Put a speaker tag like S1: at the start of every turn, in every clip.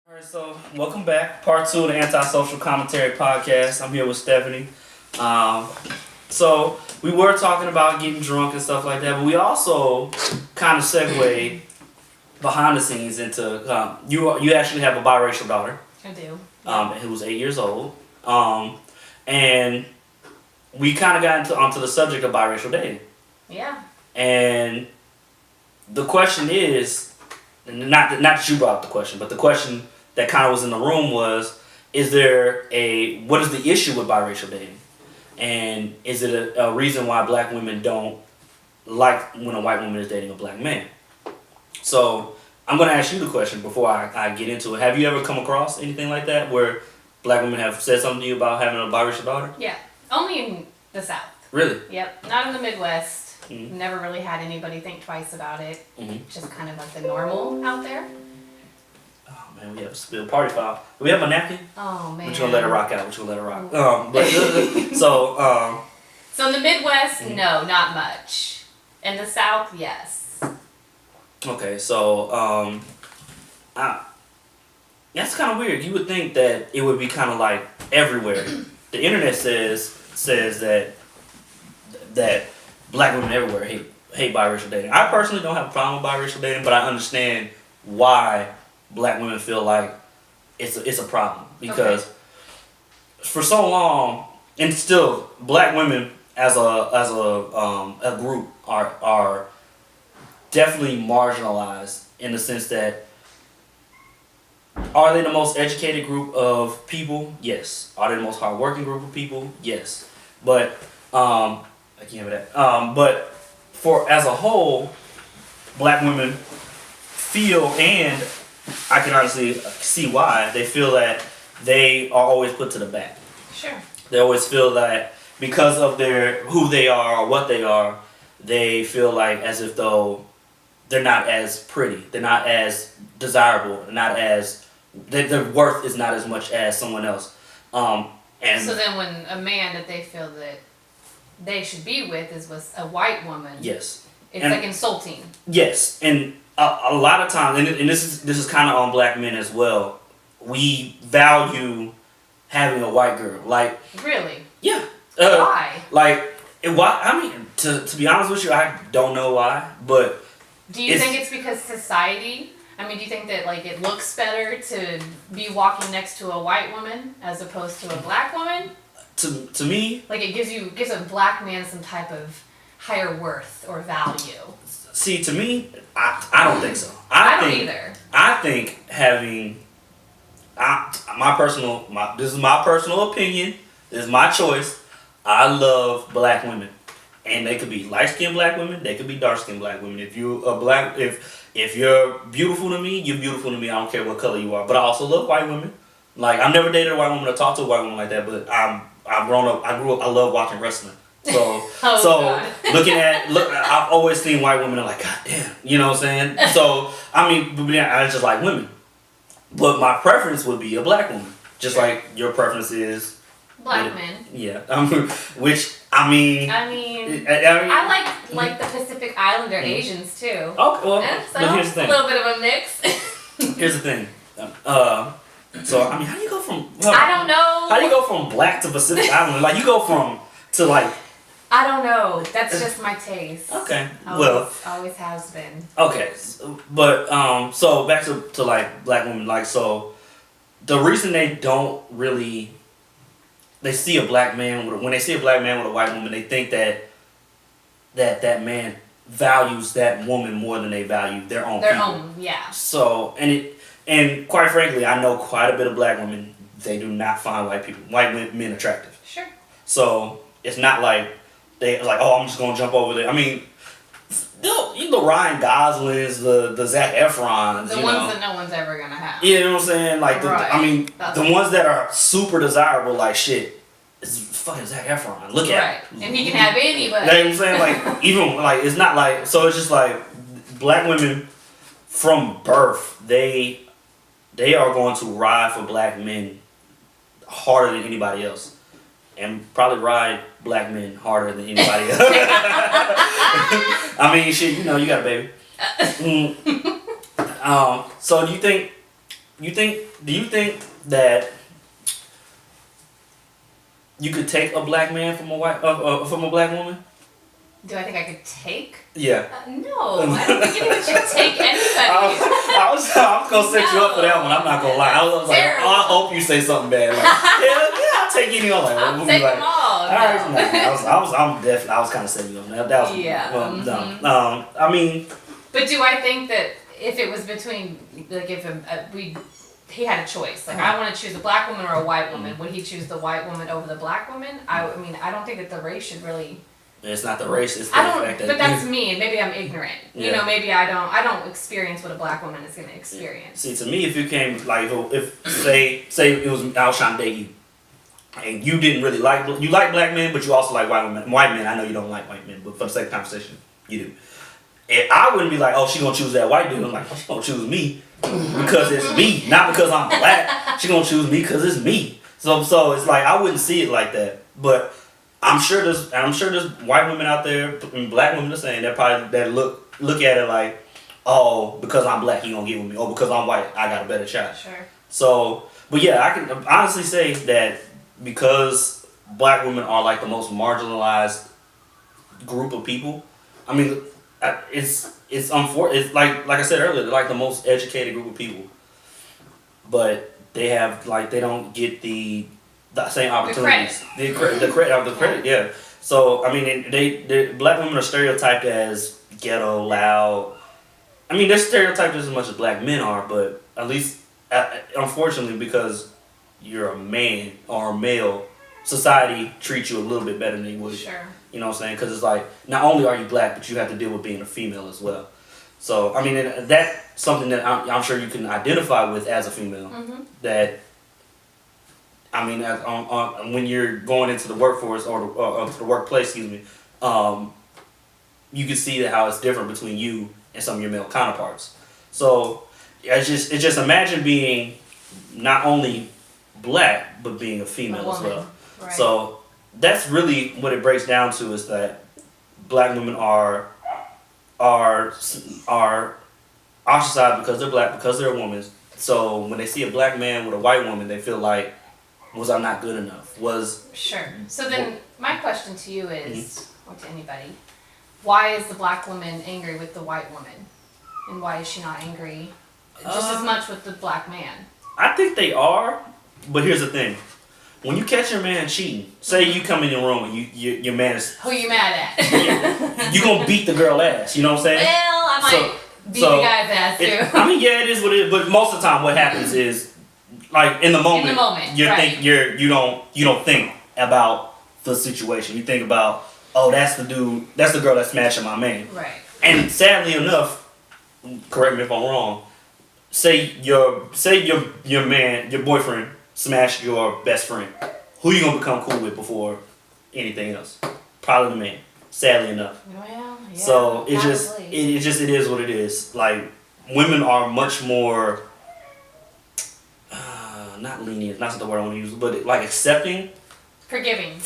S1: All right, so welcome back. Part two of the Antisocial Commentary Podcast. I'm here with Stefani. Um, so we were talking about getting drunk and stuff like that, but we also kind of segued behind the scenes into you actually have a biracial daughter.
S2: I do.
S1: Who's 8 years old. And we kind of got onto the subject of biracial dating.
S2: Yeah.
S1: And the question is, not that you brought up the question, but the question that kind of was in the room was, what is the issue with biracial dating? And is it a reason why black women don't like when a white woman is dating a black man? So I'm going to ask you the question before I get into it. Have you ever come across anything like that where black women have said something to you about having a biracial daughter?
S2: Yeah. Only in the South.
S1: Really?
S2: Yep. Not in the Midwest.
S1: Mm-hmm.
S2: Never really had anybody think twice about it.
S1: Mm-hmm.
S2: Just kind of like the normal out there.
S1: Oh man, we have a spilled party foul. Do we have a napkin?
S2: Oh man.
S1: We're just gonna let it rock out. We're just gonna let it rock.
S2: So in the Midwest,
S1: mm-hmm.
S2: no, not much. In the South, yes.
S1: Okay, so that's kind of weird. You would think that it would be kind of like everywhere. The internet says that black women everywhere hate biracial dating. I personally don't have a problem with biracial dating, but I understand why black women feel like it's a problem, because for so long, and still black women as a group are definitely marginalized in the sense that, are they the most educated group of people? Yes. Are they the most hardworking group of people? Yes. But I can't have that. But for as a whole, black women feel, and I can honestly see why they feel, that they are always put to the back.
S2: Sure.
S1: They always feel that because of who they are or what they are, they feel like as if though they're not as pretty, they're not as desirable, not as their worth is not as much as someone else. And
S2: so then when a man that they feel that they should be with is with a white woman,
S1: yes,
S2: it's like insulting. Yes,
S1: and a lot of times, and this is kind of on black men as well. We value having a white girl, like
S2: really.
S1: Yeah.
S2: Why?
S1: Why? I mean, to be honest with you, I don't know why, but.
S2: Do you think it's because society? I mean, do you think that like it looks better to be walking next to a white woman as opposed to a black woman?
S1: To me,
S2: like it gives a black man some type of higher worth or value.
S1: See, to me, I don't think so.
S2: I don't either.
S1: I think having this is my personal opinion. This is my choice. I love black women. And they could be light-skinned black women. They could be dark-skinned black women. If you're beautiful to me, you're beautiful to me. I don't care what color you are. But I also love white women. Like, I've never dated a white woman or talked to a white woman like that. But I grew up. I love watching wrestling. So I've always seen white women and like, God damn, you know what I'm saying? So I mean, I just like women. But my preference would be a black woman, just like your preference is
S2: black men.
S1: Yeah, which. I mean,
S2: I like the Pacific Islander Asians too.
S1: Okay, well, here's the thing.
S2: A little bit of a mix.
S1: Here's the thing. So I mean, how do you go from?
S2: I don't know.
S1: How do you go from black to Pacific Islander? Like you go to like.
S2: I don't know. That's just my taste.
S1: Okay.
S2: Always has been.
S1: Okay, but so back to like black women, like so, the reason they don't really. They see a black man when they see a black man with a white woman, they think that man values that woman more than they value their own.
S2: Yeah.
S1: So and quite frankly, I know quite a bit of black women. They do not find white men attractive.
S2: Sure.
S1: So it's not like they like, oh, I'm just gonna jump over there. I mean, the Ryan Goslings, the Zac Efrons,
S2: the ones that no one's ever gonna have.
S1: You know what I'm saying? Like,
S2: right.
S1: The ones that are super desirable, like shit. It's fucking Zac Efron. Look at him.
S2: And he can have anybody.
S1: You know what I'm saying? Like, even like it's not like, so it's just like black women from birth, they are going to ride for black men harder than anybody else. And probably ride black men harder than anybody else. I mean, shit, you got a baby. So do you think Do you think that you could take a black man from a black woman?
S2: Do I think I could take?
S1: Yeah.
S2: No, I don't think anyone should take anybody.
S1: I was gonna set you up for that one. I'm not gonna lie. I was like,
S2: Terrible.
S1: I hope you say something bad. Like, yeah, I'll take anyone. Like,
S2: I'll
S1: we'll
S2: take
S1: be like,
S2: them all.
S1: all right, no. I was kind of setting you up. That was no. I mean,
S2: But do I think that if it was between, like, if he had a choice, like, I want to choose a black woman or a white woman, would he choose the white woman over the black woman? I mean, I don't think that the race should really.
S1: it's not the race. It's the
S2: I don't.
S1: fact that.
S2: But that's me, and maybe I'm ignorant. You
S1: Yeah.
S2: know, maybe I don't experience what a black woman is going to experience.
S1: See, to me, if you came like if say it was I was trying to date you, and you didn't really like black men, but you also like white women. White men, I know you don't like white men, but for the sake of conversation, you do. And I wouldn't be like, oh, she gonna choose that white dude. I'm like, oh, she gonna choose me because it's me, not because I'm black. She gonna choose me because it's me. So it's like I wouldn't see it like that. But I'm sure there's white women out there and black women the same that look at it like, oh, because I'm black he gonna get with me, or because I'm white I got a better shot.
S2: Sure.
S1: So, but yeah, I can honestly say that because black women are like the most marginalized group of people. I mean, it's unfortunate. It's like I said earlier, they're like the most educated group of people, but they don't get the same opportunities. The credit, yeah. So I mean, they black women are stereotyped as ghetto, loud. I mean, they're stereotyped just as much as black men are, but at least, unfortunately, because you're a man or a male, society treats you a little bit better than they would.
S2: Sure.
S1: You know what I'm saying? Because it's like, not only are you black, but you have to deal with being a female as well. So, I mean, that's something that I'm sure you can identify with as a female.
S2: Mm-hmm.
S1: That, I mean, when you're going into the workforce or to the workplace, excuse me, you can see how it's different between you and some of your male counterparts. So, it's just imagine being not only black, but being a female as well.
S2: Right.
S1: So, that's really what it breaks down to, is that black women are ostracized because they're black, because they're women. So when they see a black man with a white woman, they feel like, was I not good enough?
S2: Sure. So then my question to you is, or to anybody, why is the black woman angry with the white woman? And why is she not angry just as much with the black man?
S1: I think they are, but here's the thing. When you catch your man cheating, say you come in your room and your man is...
S2: Who you mad at?
S1: You gonna beat the girl ass, you know what I'm saying?
S2: Well, I might beat the guy's ass too.
S1: I mean, yeah, it is what it is, but most of the time what happens is, like, in the moment, you don't think about the situation. You think about, oh, that's the girl that's smashing my man.
S2: Right.
S1: And sadly enough, correct me if I'm wrong, say your man, your boyfriend smashed your best friend. Who you gonna become cool with before anything else? Probably the man. Sadly enough.
S2: Well, yeah.
S1: So it
S2: probably.
S1: just it is what it is. Like, women are much more not lenient, not the word I want to use, but like accepting.
S2: Forgiving.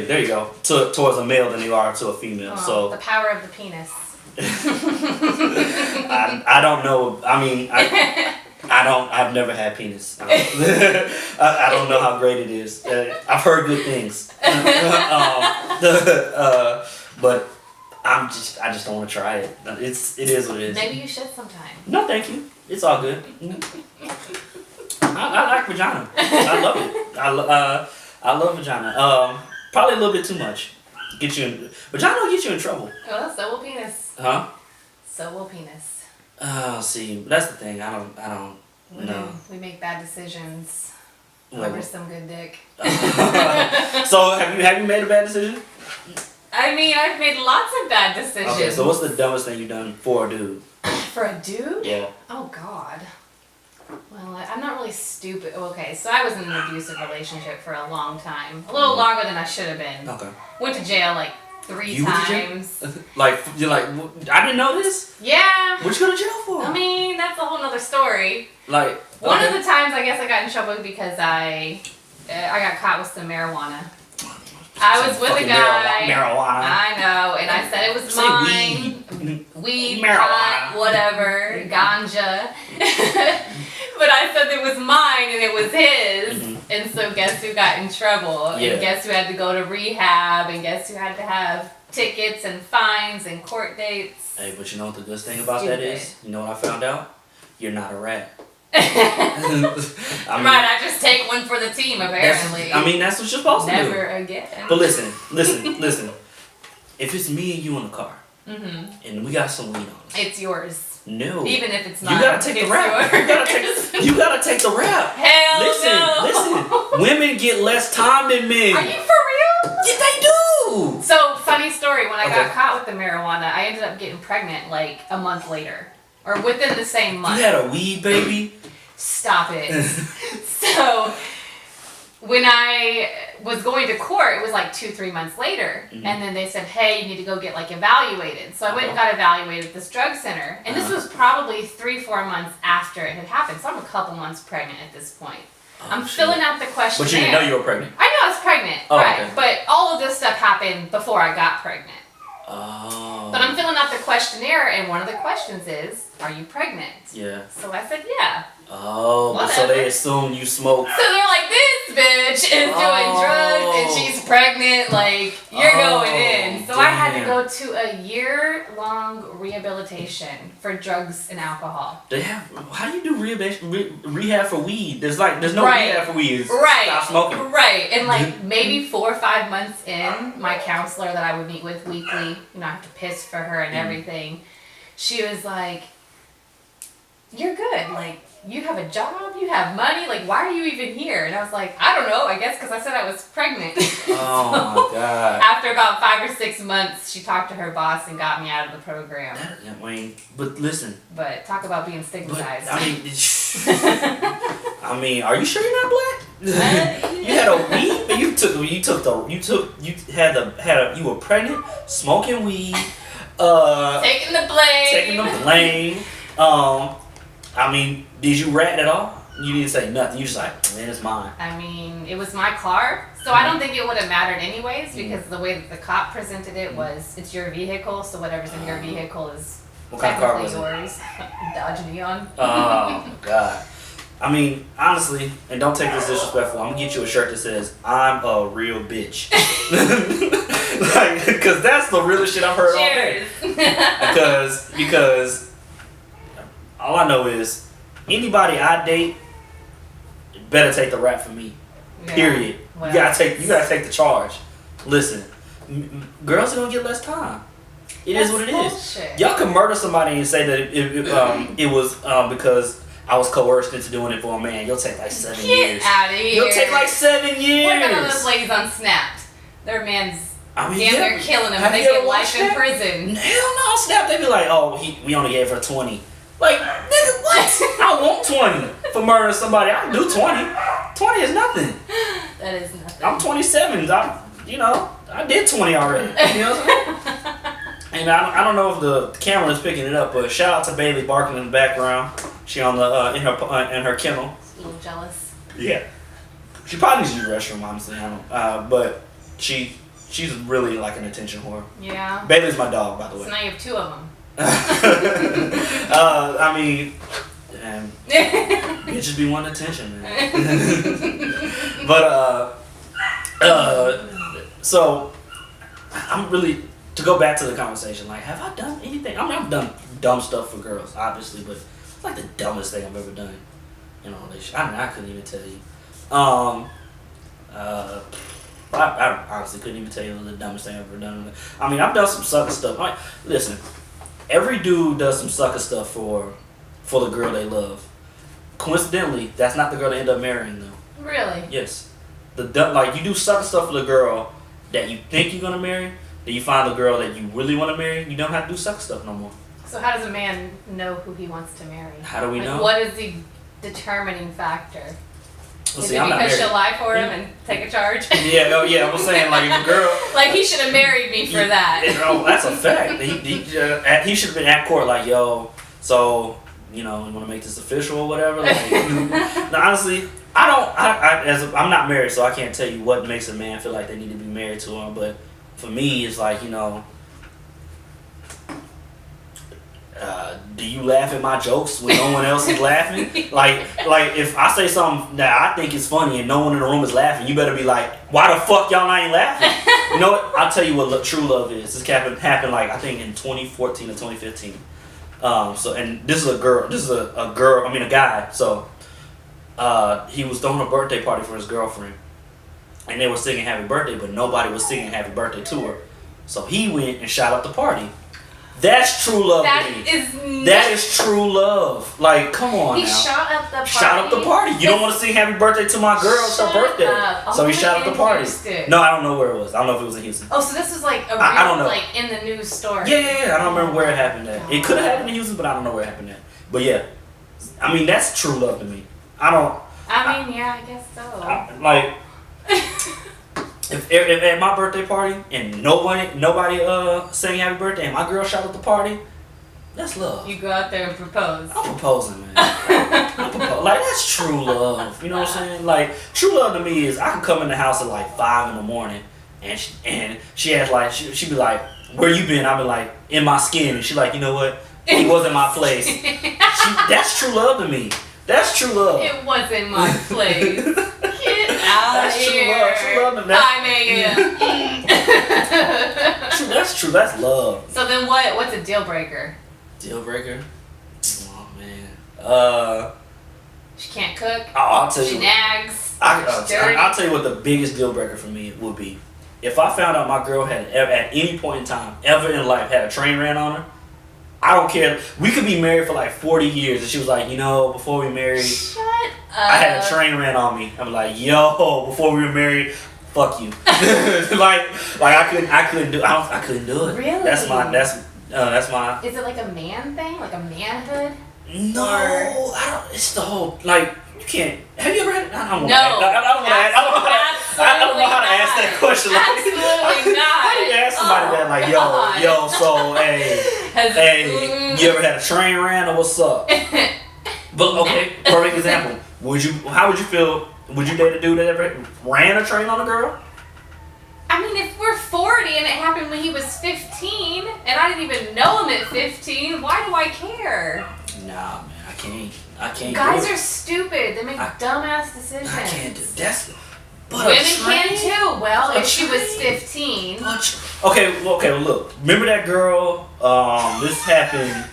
S1: There you go. Towards a male than they are to a female.
S2: Oh,
S1: so
S2: the power of the penis.
S1: I don't know. I mean, I've never had penis. I don't know how great it is. I've heard good things. But I just don't want to try it. It is what it is.
S2: Maybe you should sometime.
S1: No, thank you. It's all good. I like vagina. I love it. I love vagina. Probably a little bit too much. Vagina will get you in trouble.
S2: Well, so will penis.
S1: Huh?
S2: So will penis.
S1: See, that's the thing. I don't know.
S2: We make bad decisions
S1: Well,
S2: over some good dick.
S1: So have you made a bad decision?
S2: I mean, I've made lots of bad decisions.
S1: Okay, so what's the dumbest thing you've done for a dude?
S2: For a dude?
S1: Yeah.
S2: Oh, God. Well, I'm not really stupid. Okay, so I was in an abusive relationship for a long time. A little longer than I should have been.
S1: Okay.
S2: Went to jail like 3 times.
S1: Like, you're like, I didn't know this?
S2: Yeah.
S1: What'd you go to jail for?
S2: I mean, that's a whole nother story.
S1: Like,
S2: One of the times I guess I got in trouble because I got caught with some marijuana. I was with a
S1: Fucking
S2: guy.
S1: marijuana.
S2: I know, and I said it was
S1: Say
S2: mine. Weed,
S1: Marijuana.
S2: pot, whatever, ganja. But I said it was mine and it was his. And so guess who got in trouble?
S1: Yeah.
S2: And guess who had to go to rehab? And guess who had to have tickets and fines and court dates?
S1: Hey, but you know what the good thing about that is? You know what I found out? You're not a rat.
S2: I just take one for the team, apparently.
S1: That's what you're supposed to do.
S2: Never again.
S1: But listen. If it's me and you in the car, and we got some weed on us.
S2: It's yours.
S1: No.
S2: Even if it's not.
S1: You gotta take the rap. You gotta take the rap.
S2: Hell
S1: Listen. Women get less time than men.
S2: Are you for real?
S1: Yeah, they do.
S2: So, funny story, when I
S1: Okay.
S2: got caught with the marijuana, I ended up getting pregnant like a month later. Or within the same month.
S1: You had a weed baby?
S2: Stop it. So, when I was going to court, it was like 2-3 months later. And then they said, hey, you need to go get like evaluated. So I went and got evaluated at this drug center. And this was probably 3-4 months after it had happened. So I'm a couple months pregnant at this point. I'm filling out the questionnaire.
S1: But you didn't know you were pregnant?
S2: I knew I was pregnant,
S1: Oh,
S2: right.
S1: okay.
S2: But all of this stuff happened before I got pregnant.
S1: Oh.
S2: But I'm filling out the questionnaire, and one of the questions is, are you pregnant?
S1: Yeah.
S2: So I said, yeah.
S1: Oh, but so they assume you smoke.
S2: So they're like, this bitch is doing drugs and she's pregnant, like, you're going in. So I had to go to a year-long rehabilitation for drugs and alcohol.
S1: How do you do rehab for weed? There's no rehab for weed. Stop smoking.
S2: Right. And like maybe 4 or 5 months in, my counselor that I would meet with weekly, I have to piss for her and everything, she was like, you're good, like, you have a job, you have money, like, why are you even here? And I was like, I don't know, I guess because I said I was pregnant.
S1: Oh my God.
S2: After about 5 or 6 months, she talked to her boss and got me out of the program.
S1: But listen.
S2: But talk about being stigmatized.
S1: Are you sure you're not black? You had a weed, but you were pregnant, smoking weed,
S2: taking the blame.
S1: Did you rat at all? You didn't say nothing. You just like, man, it's mine.
S2: It was my car, so I don't think it would have mattered anyways, because the way that the cop presented it was, it's your vehicle, so whatever's in your vehicle is
S1: what kind of car was
S2: yours. Dodge Neon.
S1: Oh God. Honestly, and don't take this disrespectful, I'm gonna get you a shirt that says, I'm a real bitch. Because that's the realest shit I've heard all day. Because all I know is, anybody I date better take the rap for me. Yeah. Period. Well, you gotta take the charge. Listen, girls are gonna get less time. It is what it is. Y'all can murder somebody and say that it was because I was coerced into doing it for a man. You'll take like 7 years.
S2: Get out of here.
S1: You'll take like 7 years.
S2: What about those ladies on Snapped? Their man's they're killing them. They
S1: get
S2: get life in prison.
S1: Hell no, Snap. They be like, we only gave her 20. Like, nigga, what? I want 20 for murdering somebody. I can do 20. 20 is nothing.
S2: That is nothing.
S1: I'm 27. I did 20 already. You know what I'm saying? And I don't know if the camera is picking it up, but shout out to Bailey barking in the background. She on the in her kennel.
S2: A little jealous.
S1: Yeah. She probably needs to use the restroom, honestly. I don't. But she's really like an attention whore.
S2: Yeah.
S1: Bailey's my dog, by the way.
S2: So now you have 2 of them.
S1: Bitches be wanting attention, man. But so I'm really, to go back to the conversation, like, have I done anything? I've done dumb stuff for girls, obviously, but it's like the dumbest thing I've ever done in a relationship. I couldn't even tell you. I honestly couldn't even tell you the dumbest thing I've ever done. I've done some sucker stuff. Listen, every dude does some sucker stuff for the girl they love. Coincidentally, that's not the girl they end up marrying, though.
S2: Really?
S1: Yes. You do sucker stuff for the girl that you think you're gonna marry. Then you find the girl that you really want to marry. You don't have to do sucker stuff no more.
S2: So how does a man know who he wants to marry?
S1: How do we know?
S2: What is the determining factor?
S1: Well,
S2: is it because she'll lie for him and take a charge?
S1: Yeah, I'm saying, like, if a girl...
S2: like, he should have married me for that.
S1: That's a fact. He should have been at court like, yo, so, you want to make this official or whatever? Like, honestly, I I'm not married, so I can't tell you what makes a man feel like they need to be married to him. But for me, it's like, do you laugh at my jokes when no one else is laughing? Like if I say something that I think is funny and no one in the room is laughing, you better be like, why the fuck y'all not ain't laughing? You know what? I'll tell you what true love is. This happened like I think in 2014 or 2015. And this is a girl. This is a guy. So he was throwing a birthday party for his girlfriend, and they were singing happy birthday, but nobody was singing happy birthday to her. So he went and shot up the party. That's true love to me. That is true love. Like, come on
S2: He
S1: now.
S2: shot up the party.
S1: Shot up the party. You don't want to sing happy birthday to my girl. It's her birthday. So he shot up the party. No, I don't know where it was. I don't know if it was in Houston.
S2: Oh, so this was like a real,
S1: I don't know.
S2: like in the news story.
S1: Yeah. I don't remember where it happened at. It could have happened in Houston, but I don't know where it happened at. But yeah, I mean that's true love to me.
S2: I guess so.
S1: If at my birthday party and nobody sang happy birthday and my girl shot up the party, that's love.
S2: You go out there and propose.
S1: I'm proposing, man. Like that's true love. You know what I'm saying? Like true love to me is I can come in the house at like 5 in the morning and she has like she be like, where you been? I be like, in my skin, and she like, you know what? It wasn't my place. That's true love to me. That's true love.
S2: It wasn't my place. Get out of here.
S1: True love to me. That's true. That's love.
S2: So then what's a deal breaker?
S1: Deal breaker? Oh man.
S2: She can't cook.
S1: I'll tell you.
S2: She nags.
S1: I'll tell you what the biggest deal breaker for me would be. If I found out my girl had at any point in time ever in life had a train ran on her, I don't care. We could be married for like 40 years, and she was like, before we married, I had a train ran on me. I'm like, before we were married, fuck you. like I couldn't do it.
S2: Really?
S1: That's my.
S2: Is it like a man thing, like a manhood?
S1: No, I don't. It's the whole like. You can't. Have you ever had? I don't know.
S2: No.
S1: I don't know how to ask that question.
S2: Absolutely not.
S1: How do you ask somebody that? Like, so, hey, you ever had a train ran or what's up? But okay, perfect example. How would you feel? Would you date a dude that ever ran a train on a girl?
S2: I mean, if we're 40 and it happened when he was 15, and I didn't even know him at 15, why do I care?
S1: Nah, man, I can't.
S2: Guys are stupid. They make dumbass decisions.
S1: I can't do that.
S2: Women can too. Well, if she was 15.
S1: Okay, well, look. Remember that girl? This happened.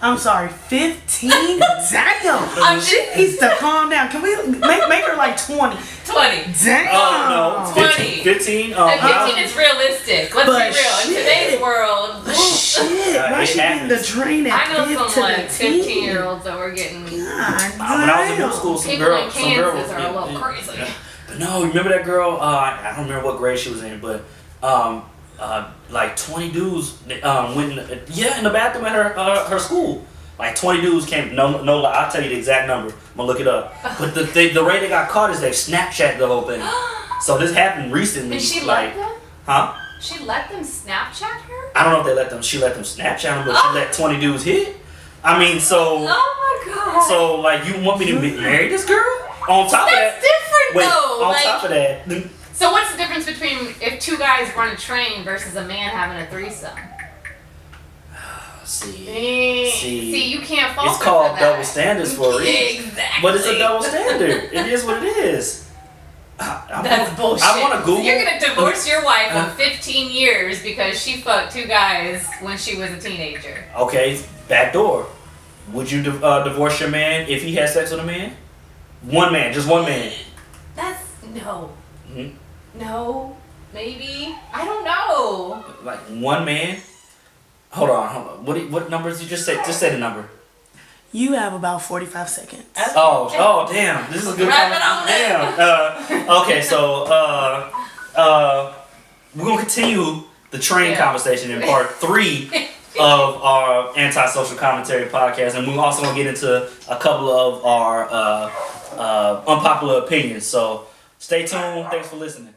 S3: I'm sorry, 15? Damn! She needs to calm down. Can we make her like 20?
S2: 20.
S3: Damn!
S1: Oh, no.
S2: 20.
S1: 15?
S2: 15 is realistic. Let's be real.
S3: Shit.
S2: In today's world.
S3: Shit! Why she getting the train at
S2: I know some like
S3: 15?
S2: 15-year-olds that were getting.
S1: When I was in middle school, some girl
S2: in Kansas are a little crazy.
S1: But no, remember that girl? I don't remember what grade she was in, but like 20 dudes went in the bathroom at her school. Like 20 dudes came. No, I'll tell you the exact number. I'm gonna look it up. But the way they got caught is they Snapchat the whole thing. So this happened recently.
S2: And she let them?
S1: Huh?
S2: She let them Snapchat her?
S1: I don't know if they let them. She let them Snapchat them, but she let 20 dudes hit. I mean, so.
S2: Oh my god.
S1: So like, you want me to marry this girl? On top of that.
S2: That's different though.
S1: On top of that.
S2: So what's the difference between if two guys run a train versus a man having a threesome? See, you can't fault
S1: it's called
S2: for that.
S1: double standards for a reason.
S2: Exactly.
S1: But it's a double standard. It is what it is.
S2: That's bullshit.
S1: I want to Google.
S2: So you're gonna divorce your wife of 15 years because she fucked two guys when she was a teenager.
S1: Okay, back door. Would you divorce your man if he had sex with a man? One man, just one man.
S2: That's no.
S1: Mm-hmm.
S2: No, maybe. I don't know.
S1: Like one man. Hold on. What numbers you just say? Just say the number.
S3: You have about 45 seconds.
S1: Oh, damn. This is a good
S2: Wrap it on
S1: Damn. Okay, so we're gonna continue the train conversation in part 3 of our Antisocial Commentary podcast, and we're also gonna get into a couple of our unpopular opinions. So stay tuned. Thanks for listening.